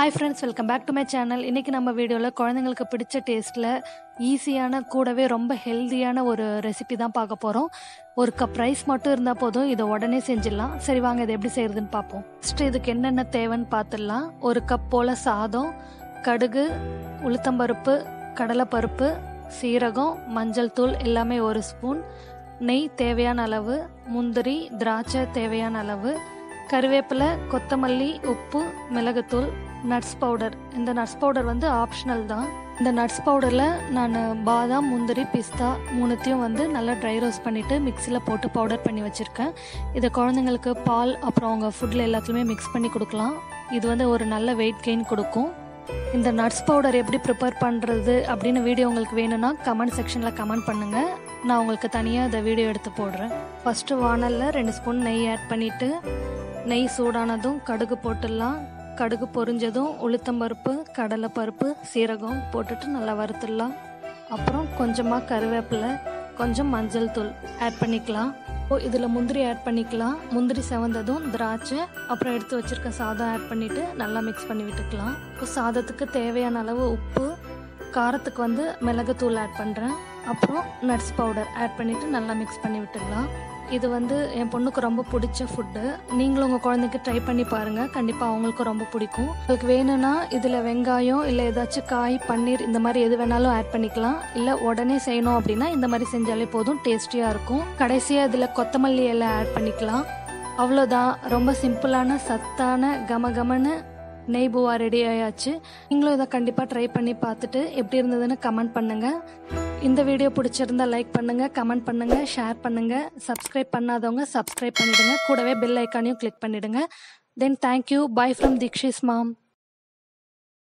Hi friends, welcome back to my channel. இன்னைக்கு நம்ம வீடியோல குழந்தைகளுக்கு பிடிச்ச டேஸ்ட்ல ஈஸியான கூடவே ரொம்ப ஹெல்தியான ஒரு ரெசிபி தான் பார்க்க போறோம். ஒரு கப் ரைஸ் மட்டும் இருந்தா போதும், இதை உடனே செஞ்சிடலாம். சரி வாங்க இதை எப்படி செய்யறதுன்னு பார்ப்போம். ஃபர்ஸ்ட் இதுக்கு என்னென்ன தேவைன்னு பார்த்துடலாம். ஒரு கப் போல சாதம், கடுகு, உளுத்தம்பருப்பு, கடலைப்பருப்பு, சீரகம், மஞ்சள் தூள் எல்லாமே ஒரு ஸ்பூன், நெய் தேவையான அளவு, முந்திரி, திராட்சை தேவையான அளவு, கருவேப்பிலை, கொத்தமல்லி, உப்பு, மிளகுத்தூள், நட்ஸ் பவுடர். இந்த நட்ஸ் பவுடர் வந்து ஆப்ஷனல் தான். இந்த நட்ஸ் பவுடரில் நான் பாதாம், முந்திரி, பிஸ்தா மூணுத்தையும் வந்து நல்லா ட்ரை ரோஸ்ட் பண்ணிவிட்டு மிக்சியில் போட்டு பவுடர் பண்ணி வச்சுருக்கேன். இதை குழந்தைங்களுக்கு பால் அப்புறம் அவங்க ஃபுட்டில் எல்லாத்துலேயுமே மிக்ஸ் பண்ணி கொடுக்கலாம். இது வந்து ஒரு நல்ல வெயிட் கெயின் கொடுக்கும். இந்த நட்ஸ் பவுடர் எப்படி ப்ரிப்பேர் பண்ணுறது அப்படின்னு வீடியோ உங்களுக்கு வேணும்னா கமெண்ட் செக்ஷனில் கமெண்ட் பண்ணுங்கள். நான் உங்களுக்கு தனியாக இந்த வீடியோ எடுத்து போடுறேன். ஃபஸ்ட்டு வானலில் 2 ஸ்பூன் நெய் ஆட் பண்ணிவிட்டு நெய் சூடானதும் கடுகு போட்டுடலாம். கடுகு பொரிஞ்சதும் உளுத்தம்பருப்பு, கடலைப்பருப்பு, சீரகம் போட்டுட்டு நல்லா வறுத்துடலாம். அப்புறம் கொஞ்சமாக கருவேப்பிலை, கொஞ்சம் மஞ்சள் தூள் ஆட் பண்ணிக்கலாம். இதில் முந்திரி ஆட் பண்ணிக்கலாம். முந்திரி செவந்ததும் திராட்சை, அப்புறம் எடுத்து வச்சிருக்க சாதம் ஆட் பண்ணிவிட்டு நல்லா மிக்ஸ் பண்ணி விட்டுக்கலாம். இப்போ சாதத்துக்கு தேவையான அளவு உப்பு, காரத்துக்கு வந்து மிளகுத்தூள் ஆட் பண்ணுறேன். அப்புறம் நட்ஸ் பவுடர் ஆட் பண்ணிவிட்டு நல்லா மிக்ஸ் பண்ணி விட்டுடலாம். இது வந்து என் பொண்ணுக்கு ரொம்ப பிடிச்ச ஃபுட்டு. நீங்களும் உங்கள் குழந்தைக்கு ட்ரை பண்ணி பாருங்கள், கண்டிப்பாக அவங்களுக்கும் ரொம்ப பிடிக்கும். உங்களுக்கு வேணும்னா இதில் வெங்காயம் இல்லை ஏதாச்சும் காய், பன்னீர் இந்த மாதிரி எது வேணாலும் ஆட் பண்ணிக்கலாம். இல்லை உடனே செய்யணும் அப்படின்னா இந்த மாதிரி செஞ்சாலே போதும், டேஸ்டியாக இருக்கும். கடைசியாக இதில் கொத்தமல்லி எல்லாம் ஆட் பண்ணிக்கலாம். அவ்வளோதான், ரொம்ப சிம்பிளான சத்தான கமகமன்னு நெய் பூவா ரெடி ஆயாச்சு. நீங்களும் இதை கண்டிப்பாக ட்ரை பண்ணி பார்த்துட்டு எப்படி இருந்ததுன்னு கமெண்ட் பண்ணுங்கள். இந்த வீடியோ பிடிச்சிருந்தா லைக் பண்ணுங்கள், கமெண்ட் பண்ணுங்கள், ஷேர் பண்ணுங்கள். சப்ஸ்கிரைப் பண்ணாதவங்க சப்ஸ்கிரைப் பண்ணிவிடுங்க. கூடவே பெல் ஐக்கானையும் கிளிக் பண்ணிவிடுங்க. Then thank you. பை ஃப்ரம் தீக்ஷிஸ் மாம்.